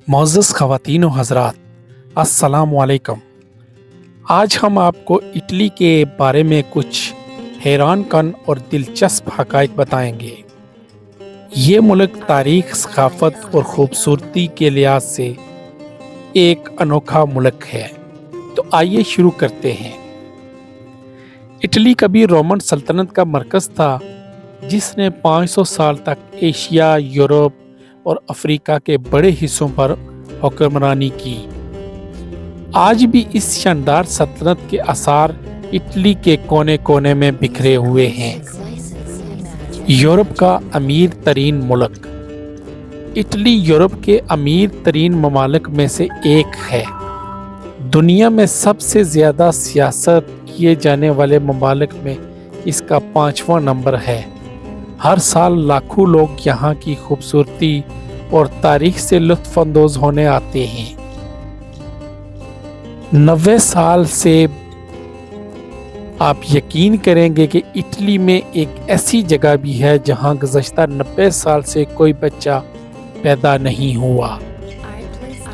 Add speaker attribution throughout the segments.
Speaker 1: معزز خواتین و حضرات، السلام علیکم۔ آج ہم آپ کو اٹلی کے بارے میں کچھ حیران کن اور دلچسپ حقائق بتائیں گے۔ یہ ملک تاریخ، ثقافت اور خوبصورتی کے لحاظ سے ایک انوکھا ملک ہے۔ تو آئیے شروع کرتے ہیں۔ اٹلی کبھی رومن سلطنت کا مرکز تھا، جس نے 500 سال تک ایشیا، یورپ اور افریقہ کے بڑے حصوں پر حکمرانی کی۔ آج بھی اس شاندار سلطنت کے آثار اٹلی کے کونے کونے میں بکھرے ہوئے ہیں۔ یورپ کا امیر ترین ملک۔ اٹلی یورپ کے امیر ترین ممالک میں سے ایک ہے۔ دنیا میں سب سے زیادہ سیاحت کیے جانے والے ممالک میں اس کا 5واں نمبر ہے۔ ہر سال لاکھوں لوگ یہاں کی خوبصورتی اور تاریخ سے لطف اندوز ہونے آتے ہیں۔ 90 سال سے آپ یقین کریں گے کہ اٹلی میں ایک ایسی جگہ بھی ہے جہاں گزشتہ 90 سال سے کوئی بچہ پیدا نہیں ہوا۔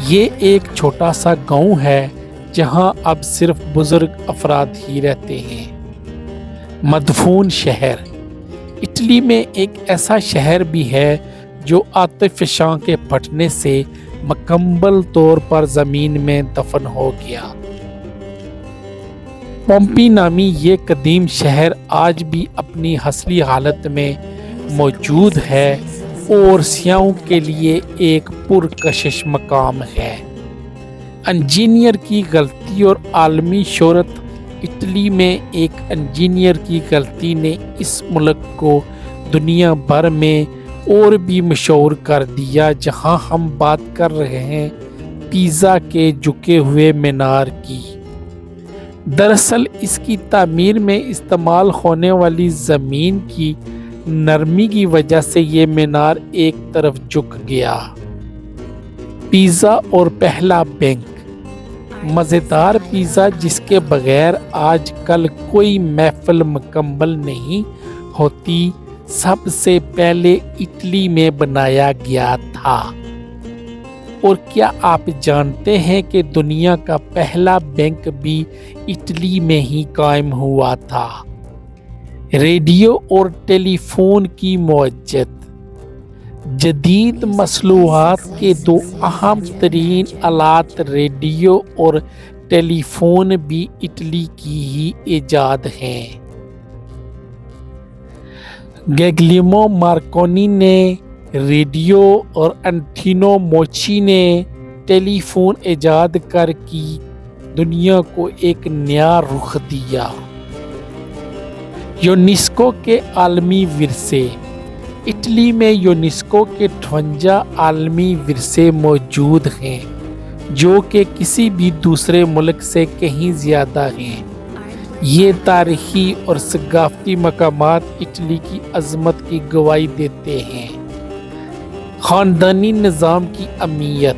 Speaker 1: یہ ایک چھوٹا سا گاؤں ہے جہاں اب صرف بزرگ افراد ہی رہتے ہیں۔ مدفون شہر۔ اٹلی میں ایک ایسا شہر بھی ہے جو آتش فشاں کے پھٹنے سے مکمل طور پر زمین میں دفن ہو گیا۔ پومپئی نامی یہ قدیم شہر آج بھی اپنی اصلی حالت میں موجود ہے اور سیاحوں کے لیے ایک پرکشش مقام ہے۔ انجینئر کی غلطی اور عالمی شہرت۔ اٹلی میں ایک انجینئر کی غلطی نے اس ملک کو دنیا بھر میں اور بھی مشہور کر دیا۔ جہاں ہم بات کر رہے ہیں پیزا کے جھکے ہوئے مینار کی۔ دراصل اس کی تعمیر میں استعمال ہونے والی زمین کی نرمی کی وجہ سے یہ مینار ایک طرف جھک گیا۔ پیزا اور پہلا بینک۔ مزیدار پیزا جس کے بغیر آج کل کوئی محفل مکمل نہیں ہوتی، سب سے پہلے اٹلی میں بنایا گیا تھا۔ اور کیا آپ جانتے ہیں کہ دنیا کا پہلا بینک بھی اٹلی میں ہی قائم ہوا تھا؟ ریڈیو اور ٹیلی فون کی معجزت۔ جدید مصنوعات کے دو اہم ترین آلات ریڈیو اور ٹیلی فون بھی اٹلی کی ہی ایجاد ہیں۔ گیگلیمو مارکونی نے ریڈیو اور انٹونیو موچی نے ٹیلی فون ایجاد کر کی دنیا کو ایک نیا رخ دیا۔ یونیسکو کے عالمی ورثے۔ اٹلی میں یونیسکو کے 58 عالمی ورثے موجود ہیں، جو کہ کسی بھی دوسرے ملک سے کہیں زیادہ ہیں۔ یہ تاریخی اور ثقافتی مقامات اٹلی کی عظمت کی گواہی دیتے ہیں۔ خاندانی نظام کی اہمیت۔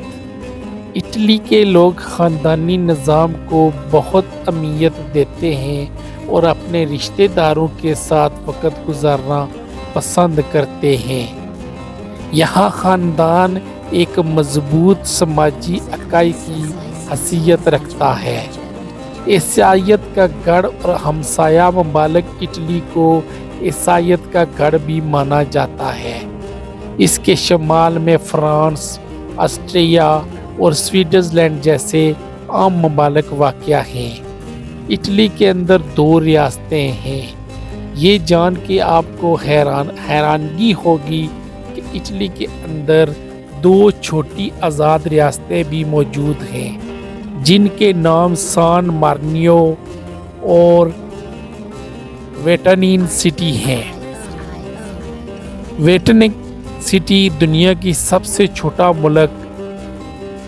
Speaker 1: اٹلی کے لوگ خاندانی نظام کو بہت اہمیت دیتے ہیں اور اپنے رشتہ داروں کے ساتھ وقت گزارنا پسند کرتے ہیں۔ یہاں خاندان ایک مضبوط سماجی اکائی کی حیثیت رکھتا ہے۔ عیسائیت کا گڑھ اور ہمسایہ ممالک اٹلی کو عیسائیت کا گڑھ بھی مانا جاتا ہے۔ اس کے شمال میں فرانس، آسٹریا اور سوئٹزرلینڈ جیسے عام ممالک واقع ہیں۔ اٹلی کے اندر 2 ریاستیں ہیں۔ یہ جان کے آپ کو حیرانگی ہوگی کہ اٹلی کے اندر 2 چھوٹی آزاد ریاستیں بھی موجود ہیں، جن کے نام سان مارینو اور ویٹینیک سٹی ہیں۔ ویٹینیک سٹی دنیا کی سب سے چھوٹا ملک۔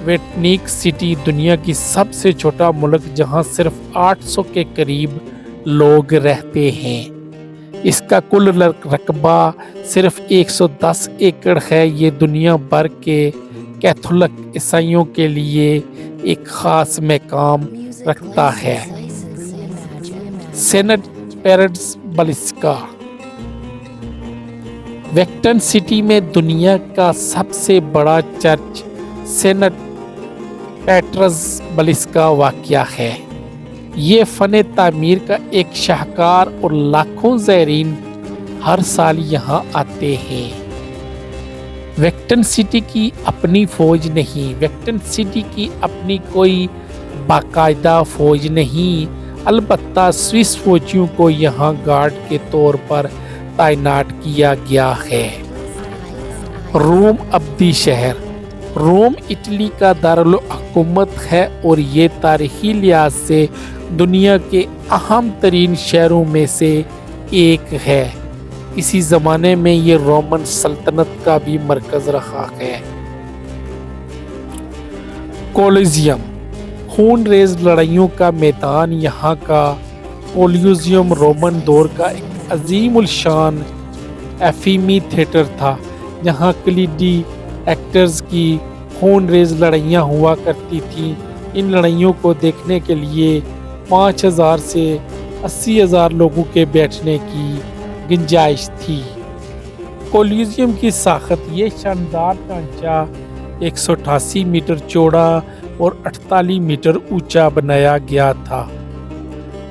Speaker 1: ویٹینیک سٹی دنیا کی سب سے چھوٹا ملک جہاں صرف 800 کے قریب لوگ رہتے ہیں۔ اس کا کل رقبہ صرف 110 ایکڑ ہے۔ یہ دنیا بھر کے کیتھولک عیسائیوں کے لیے ایک خاص مقام رکھتا ہے۔ Saint Peter's Basilica. Vatican City میں دنیا کا سب سے بڑا چرچ سینٹ پیٹرز بلس کا واقعہ ہے۔ یہ فن تعمیر کا ایک شاہکار اور لاکھوں زائرین ہر سال یہاں آتے ہیں۔ ویٹیکن سٹی کی اپنی فوج نہیں، ویٹیکن سٹی کی اپنی کوئی باقاعدہ فوج نہیں، البتہ سوئس فوجیوں کو یہاں گارڈ کے طور پر تعینات کیا گیا ہے۔ روم ابدی شہر۔ روم اٹلی کا دارالحکومت ہے اور یہ تاریخی لحاظ سے دنیا کے اہم ترین شہروں میں سے ایک ہے۔ کسی زمانے میں یہ رومن سلطنت کا بھی مرکز رہا ہے۔ کولوسیوم، خون ریز لڑائیوں کا میدان۔ یہاں کا کولوسیوم رومن دور کا ایک عظیم الشان ایمفی تھیٹر تھا، جہاں کلیدی ایکٹرز کی خون ریز لڑائیاں ہوا کرتی تھیں۔ ان لڑائیوں کو دیکھنے کے لیے 5,000 سے 80,000 لوگوں کے بیٹھنے کی گنجائش تھی۔ کولوسیوم کی ساخت، یہ شاندار ڈھانچہ 188 میٹر چوڑا اور 48 میٹر اونچا بنایا گیا تھا۔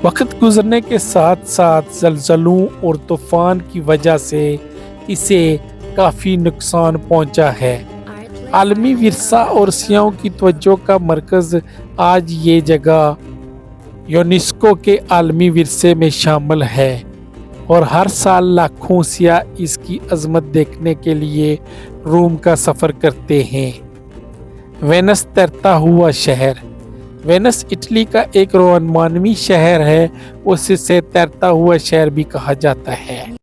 Speaker 1: وقت گزرنے کے ساتھ ساتھ زلزلوں اور طوفان کی وجہ سے اسے کافی نقصان پہنچا ہے۔ عالمی ورثہ اور سیاحوں کی توجہ کا مرکز، آج یہ جگہ یونیسکو کے عالمی ورثے میں شامل ہے اور ہر سال لاکھوں سیاح اس کی عظمت دیکھنے کے لیے روم کا سفر کرتے ہیں۔ وینس تیرتا ہوا شہر۔ وینس اٹلی کا ایک رومانوی شہر ہے، اسے تیرتا ہوا شہر بھی کہا جاتا ہے۔